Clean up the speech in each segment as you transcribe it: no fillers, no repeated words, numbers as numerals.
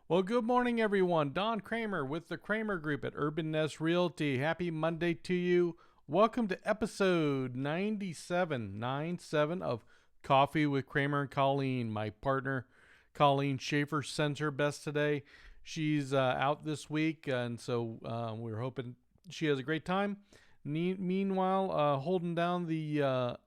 Well, good morning, everyone. Don Cramer with the Cramer Group at Urban Nest Realty. Happy Monday to you. Welcome to episode 97 of Coffee with Cramer and Colleen. My partner, Colleen Schaefer, sends her best today. She's out this week, and so we're hoping she has a great time. Meanwhile, holding down the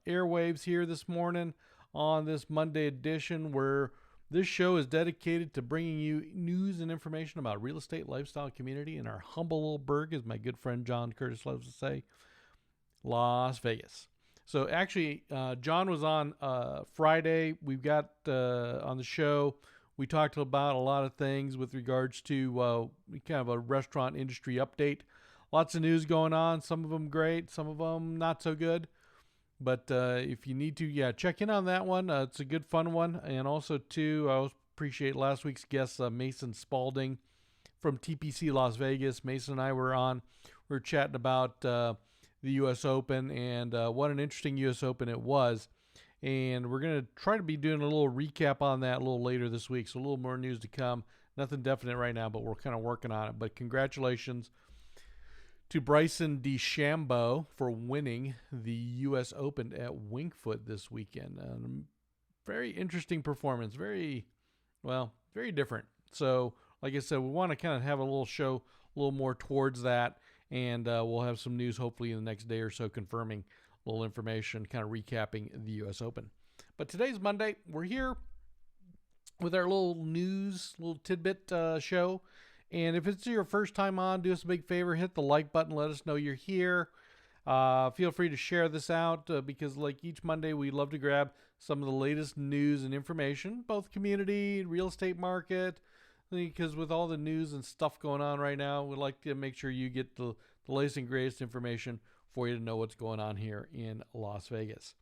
airwaves here this morning on this Monday edition, where this show is dedicated to bringing you news and information about real estate, lifestyle, community in our humble little burg, as my good friend John Curtis loves to say, Las Vegas. So actually, John was on Friday. We've got on the show, we talked about a lot of things with regards to kind of a restaurant industry update. Lots of news going on, some of them great, some of them not so good. But if you need to, check in on that one. It's a good, fun one. And also, too, I always appreciate last week's guest, Mason Spalding from TPC Las Vegas. Mason and I were on. We were chatting about the U.S. Open and what an interesting U.S. Open it was. And we're going to try to be doing a little recap on that a little later this week. So a little more news to come. Nothing definite right now, but we're kind of working on it. But congratulations to Bryson DeChambeau for winning the U.S. Open at Wingfoot this weekend. Very interesting performance. Very different. So, like I said, we want to kind of have a little show a little more towards that, and we'll have some news hopefully in the next day or so confirming a little information, kind of recapping the U.S. Open. But today's Monday. We're here with our little news, little tidbit show. And if it's your first time on, do us a big favor, hit the like button, let us know you're here. Feel free to share this out because like each Monday, we love to grab some of the latest news and information, both community, real estate market, because with all the news and stuff going on right now, we'd like to make sure you get the latest and greatest information for you to know what's going on here in Las Vegas.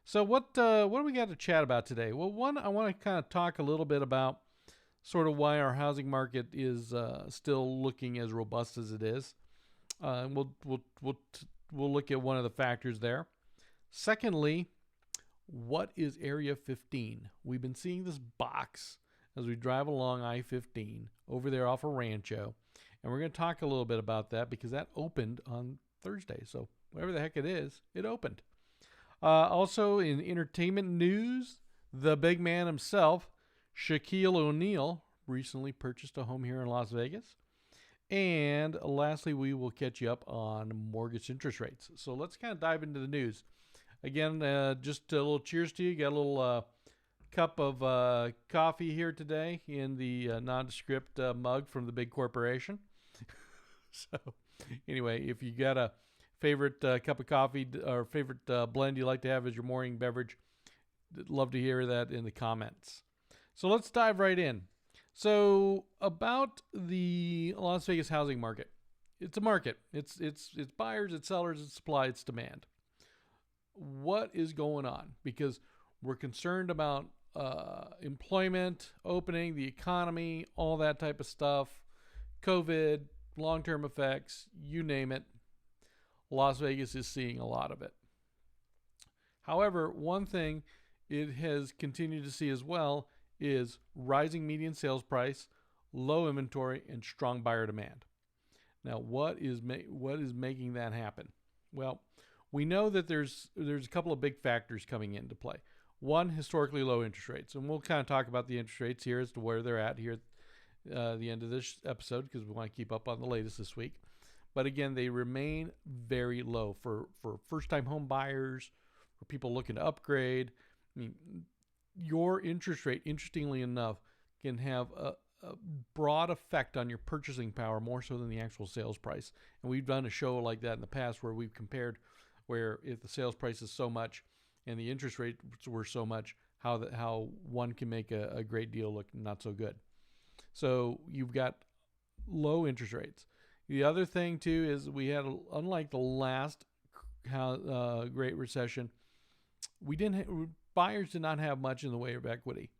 So what do we got to chat about today? Well, one, I want to kind of talk a little bit about sort of why our housing market is still looking as robust as it is. We'll look at one of the factors there. Secondly, what is Area 15? We've been seeing this box as we drive along I-15 over there off of Rancho, and we're going to talk a little bit about that because that opened on Thursday. So whatever the heck it is, it opened. Also in entertainment news, the big man himself, Shaquille O'Neal, recently purchased a home here in Las Vegas. And lastly, we will catch you up on mortgage interest rates. So let's kind of dive into the news. Again, just a little cheers to you. Got a little cup of coffee here today in the nondescript mug from the big corporation. So anyway, if you got a favorite cup of coffee or favorite blend you like to have as your morning beverage, I'd love to hear that in the comments. So let's dive right in. So about the Las Vegas housing market. It's a market. It's buyers, it's sellers, it's supply, it's demand. What is going on? Because we're concerned about employment, opening, the economy, all that type of stuff, COVID, long-term effects, you name it. Las Vegas is seeing a lot of it. However, one thing it has continued to see as well is rising median sales price, low inventory, and strong buyer demand. Now, what is making that happen? Well, we know that there's a couple of big factors coming into play. One, historically low interest rates, and we'll kind of talk about the interest rates here as to where they're at here at the end of this episode because we want to keep up on the latest this week. But again, they remain very low for first-time home buyers, for people looking to upgrade. I mean, your interest rate, interestingly enough, can have a broad effect on your purchasing power more so than the actual sales price. And we've done a show like that in the past where we've compared where if the sales price is so much and the interest rates were so much, how one can make a great deal look not so good. So you've got low interest rates. The other thing too is we had, unlike the last Great Recession, buyers did not have much in the way of equity.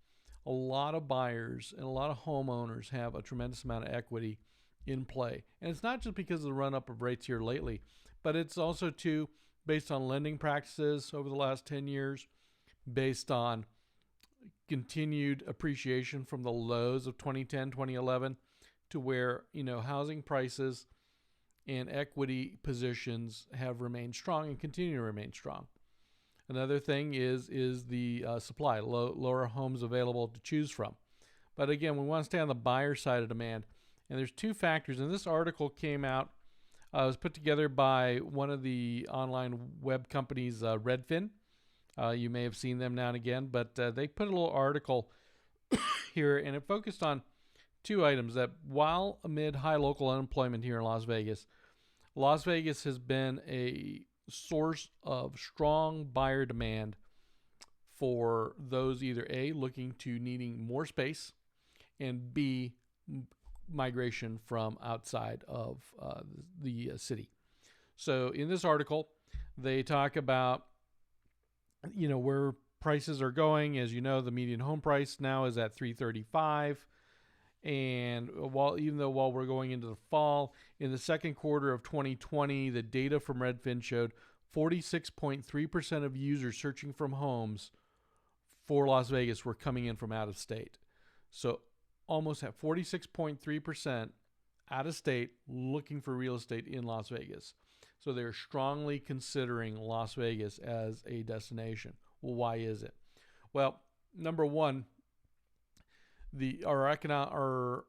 A lot of buyers and a lot of homeowners have a tremendous amount of equity in play. And it's not just because of the run-up of rates here lately, but it's also too based on lending practices over the last 10 years, based on continued appreciation from the lows of 2010, 2011 to where, housing prices and equity positions have remained strong and continue to remain strong. Another thing is the supply, lower homes available to choose from. But again, we want to stay on the buyer side of demand. And there's two factors. And this article came out, was put together by one of the online web companies, Redfin. You may have seen them now and again, but they put a little article here, and it focused on two items. That while amid high local unemployment here in Las Vegas has been a source of strong buyer demand for those either A, looking to needing more space, and B, migration from outside of the city. So in this article, they talk about where prices are going. As you know, the median home price now is at $335, and while we're going into the fall, in the second quarter of 2020, the data from Redfin showed 46.3% of users searching for homes for Las Vegas were coming in from out of state. So almost at 46.3% out of state looking for real estate in Las Vegas. So they're strongly considering Las Vegas as a destination. Well, why is it? Well, number one, our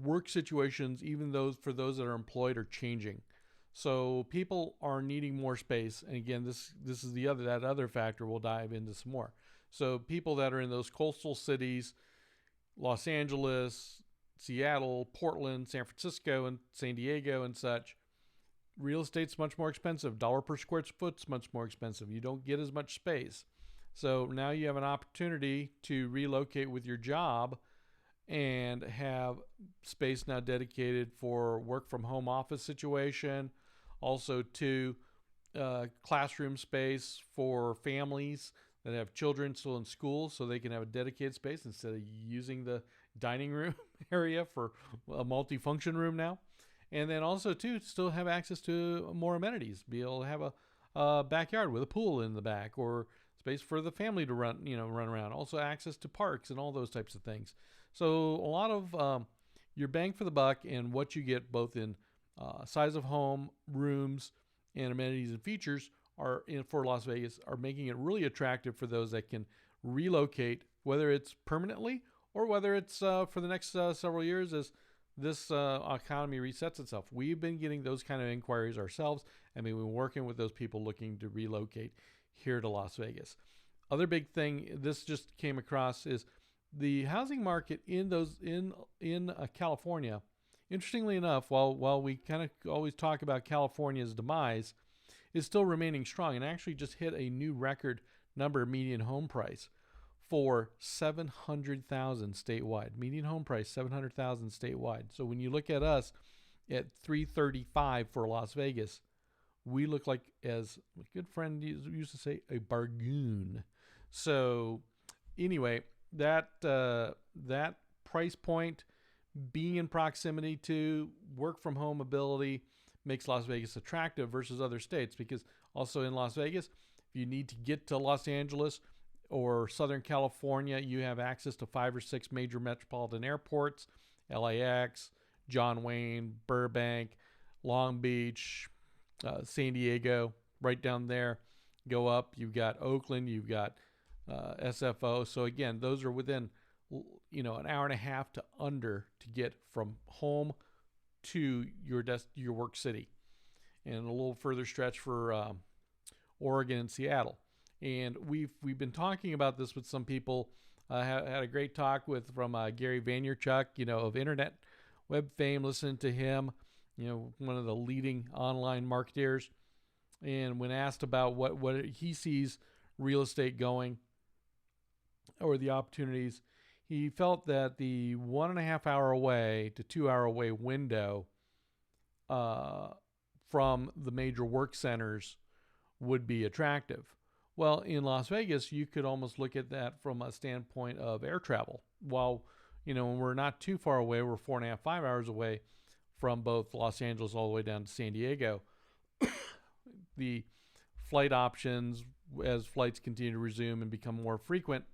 work situations, even for those that are employed, are changing. So people are needing more space. And again, this is that other factor we'll dive into some more. So people that are in those coastal cities, Los Angeles, Seattle, Portland, San Francisco, and San Diego and such, real estate's much more expensive. Dollar per square foot's much more expensive. You don't get as much space. So now you have an opportunity to relocate with your job and have space now dedicated for work from home office situation. Also to classroom space for families that have children still in school, so they can have a dedicated space instead of using the dining room area for a multifunction room now. And then also to still have access to more amenities, be able to have a backyard with a pool in the back, or space for the family to run around. Also access to parks and all those types of things. So a lot of your bang for the buck and what you get both in size of home, rooms, and amenities and features for Las Vegas are making it really attractive for those that can relocate, whether it's permanently or whether it's for the next several years as this economy resets itself. We've been getting those kind of inquiries ourselves, and we've been working with those people looking to relocate here to Las Vegas. Other big thing this just came across is the housing market in California. Interestingly enough, while we kind of always talk about California's demise, is still remaining strong and actually just hit a new record number median home price for $700,000 statewide. Median home price $700,000 statewide. So when you look at us at $335 for Las Vegas, we look like, as a good friend used to say, a bargain. So anyway, that price point, being in proximity to work from home ability, makes Las Vegas attractive versus other states, because also in Las Vegas, if you need to get to Los Angeles or Southern California, you have access to 5 or 6 major metropolitan airports: LAX, John Wayne, Burbank, Long Beach, San Diego, right down there. Go up, you've got Oakland, you've got SFO. So again, those are within an hour and a half to under to get from home to your work city, and a little further stretch for Oregon and Seattle. And we've been talking about this with some people. Had a great talk from Gary Vaynerchuk, of internet web fame. Listening to him, one of the leading online marketers, and when asked about what he sees real estate going, or the opportunities, he felt that the 1.5 hour away to 2 hour away window from the major work centers would be attractive. Well, in Las Vegas, you could almost look at that from a standpoint of air travel. While, when we're not too far away, we're 4.5, 5 hours away from both Los Angeles all the way down to San Diego. The flight options, as flights continue to resume and become more frequent,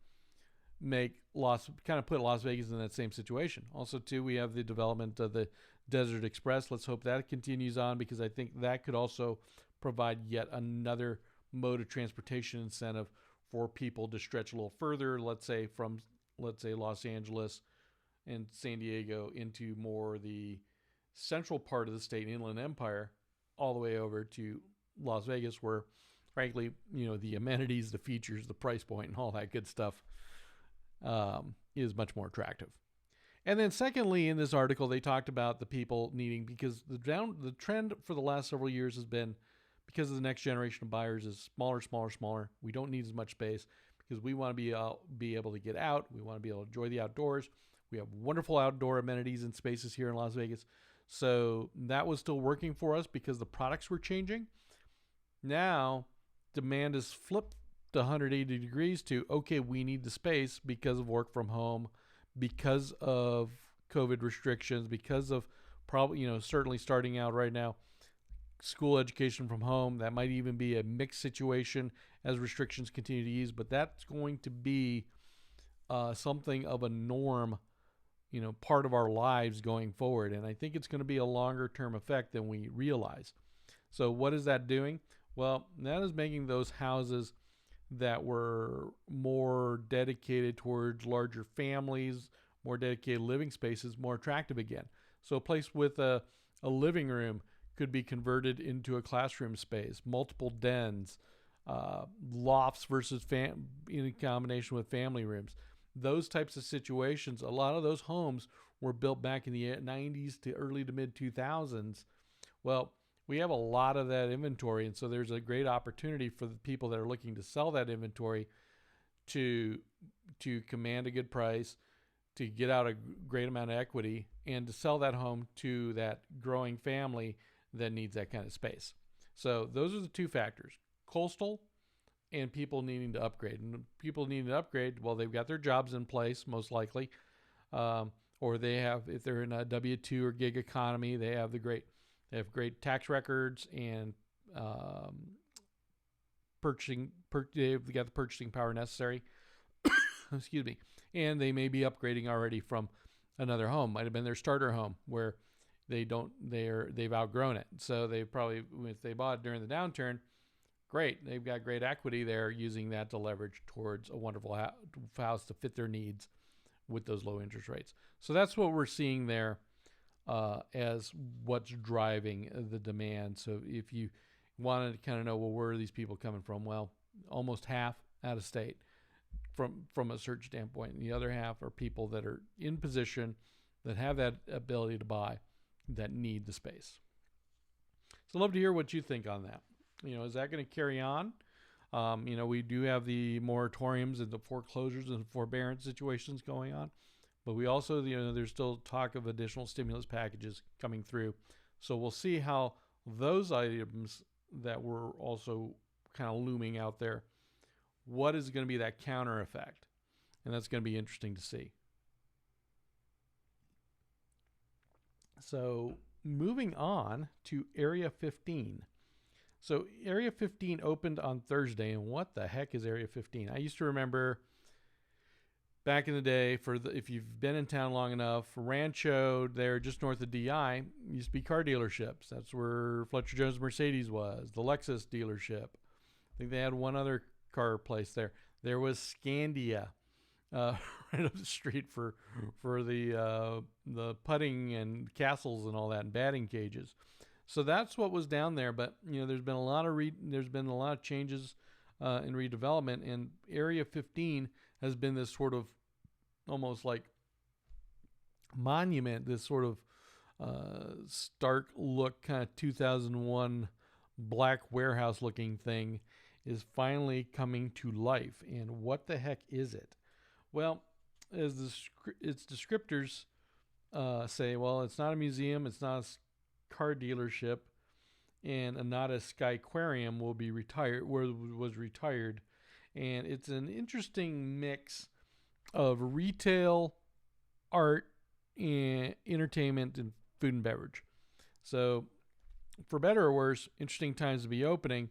put Las Vegas in that same situation. Also, too, we have the development of the Desert Express. Let's hope that continues on, because I think that could also provide yet another mode of transportation incentive for people to stretch a little further. Let's say Los Angeles and San Diego into more the central part of the state, Inland Empire, all the way over to Las Vegas, where, frankly, the amenities, the features, the price point, and all that good stuff is much more attractive. And then secondly, in this article, they talked about the people needing, because the trend for the last several years has been, because of the next generation of buyers, is smaller, smaller, smaller. We don't need as much space because we want to be able to get out. We want to be able to enjoy the outdoors. We have wonderful outdoor amenities and spaces here in Las Vegas. So that was still working for us because the products were changing. Now, demand is flipped 180 degrees to, okay, we need the space because of work from home, because of COVID restrictions, because of probably, certainly starting out right now, school education from home. That might even be a mixed situation as restrictions continue to ease, but that's going to be something of a norm, part of our lives going forward. And I think it's going to be a longer term effect than we realize. So what is that doing? Well, that is making those houses that were more dedicated towards larger families, more dedicated living spaces, more attractive again. So a place with a living room could be converted into a classroom space, multiple dens, lofts versus in combination with family rooms. Those types of situations, a lot of those homes were built back in the 90s to early to mid 2000s. Well, we have a lot of that inventory, and so there's a great opportunity for the people that are looking to sell that inventory to command a good price, to get out a great amount of equity, and to sell that home to that growing family that needs that kind of space. So those are the two factors: coastal and people needing to upgrade. And people needing to upgrade, well, they've got their jobs in place, most likely, or they have, if they're in a W-2 or gig economy, they have great tax records and they've got the purchasing power necessary. Excuse me. And they may be upgrading already from another home. Might have been their starter home where they've outgrown it. So they probably, if they bought it during the downturn, great. They've got great equity there, using that to leverage towards a wonderful house to fit their needs with those low interest rates. So that's what we're seeing there as what's driving the demand. So if you wanted to kind of know, well, where are these people coming from? Well, almost half out of state from a search standpoint. And the other half are people that are in position, that have that ability to buy, that need the space. So I'd love to hear what you think on that. Is that going to carry on? We do have the moratoriums and the foreclosures and forbearance situations going on, but we also, there's still talk of additional stimulus packages coming through. So we'll see how those items that were also kind of looming out there, what is going to be that counter effect? And that's going to be interesting to see. So moving on to Area 15. So Area 15 opened on Thursday, and what the heck is Area 15? I used to remember back in the day, if you've been in town long enough, Rancho there just north of DI used to be car dealerships. That's where Fletcher Jones Mercedes was, the Lexus dealership. I think they had one other car place there. There was Scandia right up the street for the putting and castles and all that, and batting cages. So that's what was down there. But there's been a lot of changes in redevelopment, and Area 15 has been this sort of almost like monument, this sort of stark look, kind of 2001 black warehouse looking thing is finally coming to life. And what the heck is it? Well, as its descriptors say, well, it's not a museum, it's not a car dealership, and not a Skyquarium was retired. And it's an interesting mix of retail, art, and entertainment, and food and beverage. So for better or worse, interesting times to be opening.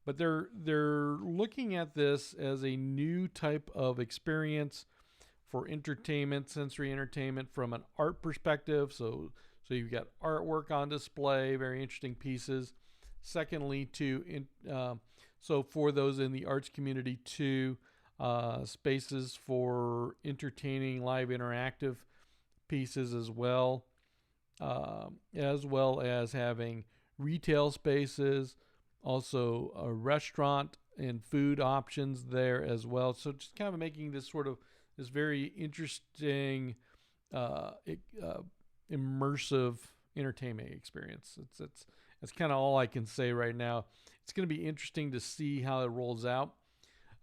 But they're looking at this as a new type of experience for entertainment, sensory entertainment from an art perspective. So you've got artwork on display, very interesting pieces. Secondly, so for those in the arts community too, spaces for entertaining live interactive pieces as well as having retail spaces, also a restaurant and food options there as well. So just kind of making this this very interesting, immersive entertainment experience. It's kind of all I can say right now. It's going to be interesting to see how it rolls out.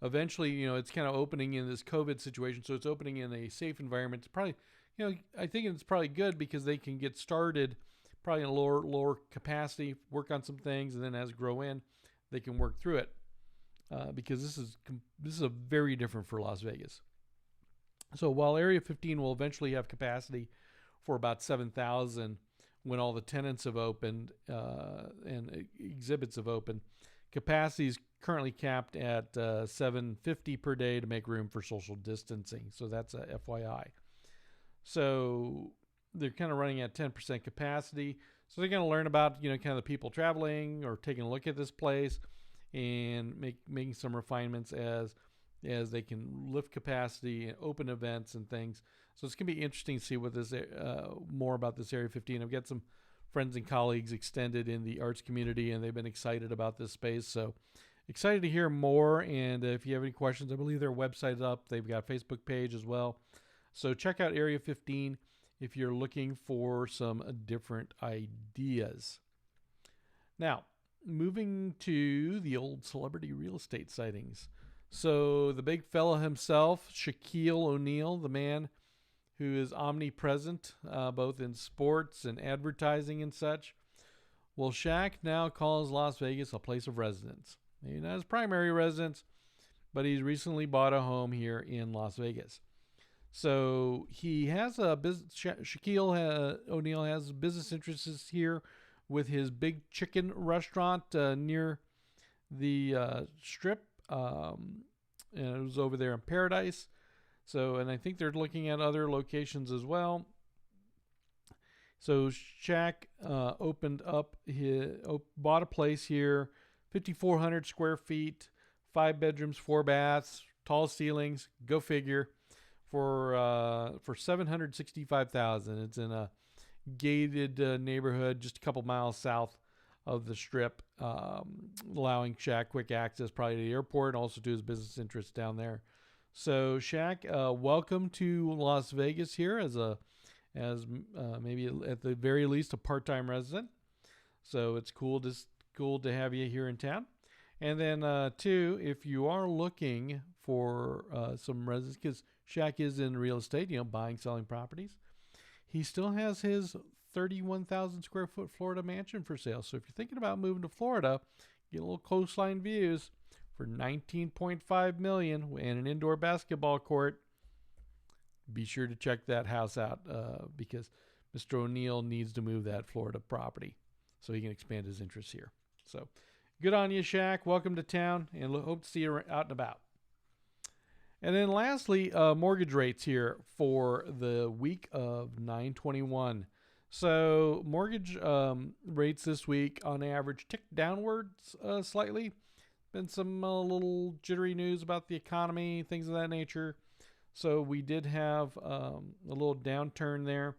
Eventually, it's kind of opening in this COVID situation, so it's opening in a safe environment. It's probably, I think it's probably good because they can get started probably in a lower capacity, work on some things, and then as grow in, they can work through it. Because this is a very different for Las Vegas. So while Area 15 will eventually have capacity for about 7,000 when all the tenants have opened and exhibits have opened, capacity is currently capped at 750 per day to make room for social distancing. So that's a FYI. So they're kind of running at 10% capacity. So they're going to learn about, kind of the people traveling or taking a look at this place and making some refinements as they can lift capacity and open events and things. So it's going to be interesting to see what this more about this Area 15. I've got some friends and colleagues extended in the arts community, and they've been excited about this space. So excited to hear more. And if you have any questions, I believe their website's up. They've got a Facebook page as well. So check out Area 15 if you're looking for some different ideas. Now, moving to the old celebrity real estate sightings. So the big fella himself, Shaquille O'Neal, the man who is omnipresent both in sports and advertising and such. Well, Shaq now calls Las Vegas a place of residence. Maybe not his primary residence, but he's recently bought a home here in Las Vegas. So he has a business. Shaquille O'Neal has business interests here with his Big Chicken restaurant near the Strip, and it was over there in Paradise. So, and I think they're looking at other locations as well. So Shaq bought a place here, 5,400 square feet, 5 bedrooms, 4 baths, tall ceilings. Go figure. For $765,000. It's in a gated neighborhood just a couple miles south of the Strip, allowing Shaq quick access probably to the airport and also to his business interests down there. So Shaq, welcome to Las Vegas here as maybe at the very least a part-time resident. So it's cool to have you here in town. And then two, if you are looking for some residents, because Shaq is in real estate, buying, selling properties, he still has his 31,000 square foot Florida mansion for sale. So if you're thinking about moving to Florida, get a little coastline views for $19.5 million and an indoor basketball court, be sure to check that house out because Mr. O'Neal needs to move that Florida property so he can expand his interests here. So good on you, Shaq. Welcome to town, and hope to see you out and about. And then lastly, mortgage rates here for the week of 9/21. So mortgage rates this week on average ticked downwards slightly. Been some little jittery news about the economy, things of that nature. So we did have a little downturn there.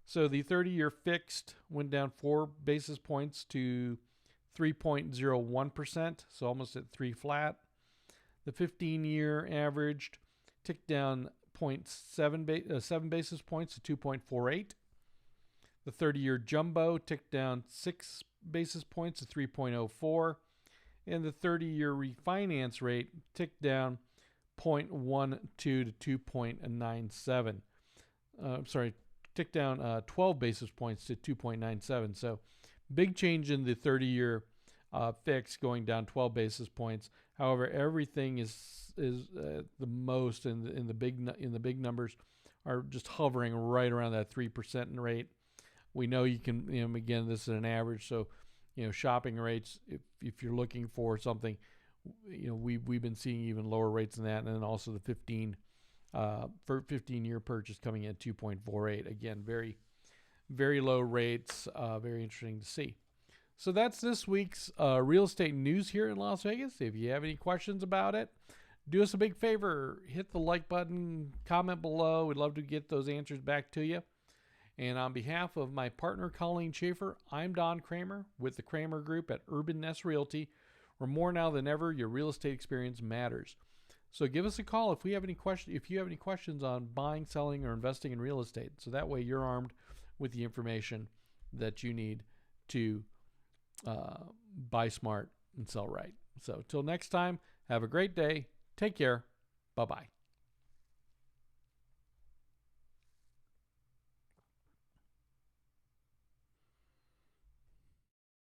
So the 30-year fixed went down 4 basis points to 3.01%, so almost at 3 flat. The 15-year averaged ticked down 7 basis points to 2.48. The 30-year jumbo ticked down 6 basis points to 3.04. And the 30-year refinance rate ticked down 0.12 to 2.97. Ticked down 12 basis points to 2.97. So big change in the 30-year fix, going down 12 basis points. However, everything is the most in the big numbers are just hovering right around that 3% rate. We know you can, again, this is an average, so shopping rates, if you're looking for something, we've been seeing even lower rates than that, and then also the 15 for 15-year purchase coming in at 2.48. Again, very, very low rates. Very interesting to see. So that's this week's real estate news here in Las Vegas. If you have any questions about it, do us a big favor. Hit the like button, comment below. We'd love to get those answers back to you. And on behalf of my partner, Colleen Schaefer, I'm Don Cramer with the Cramer Group at Urban Nest Realty, where more now than ever, your real estate experience matters. So give us a call if you have any questions on buying, selling, or investing in real estate. So that way you're armed with the information that you need to buy smart and sell right. So till next time, have a great day. Take care. Bye-bye.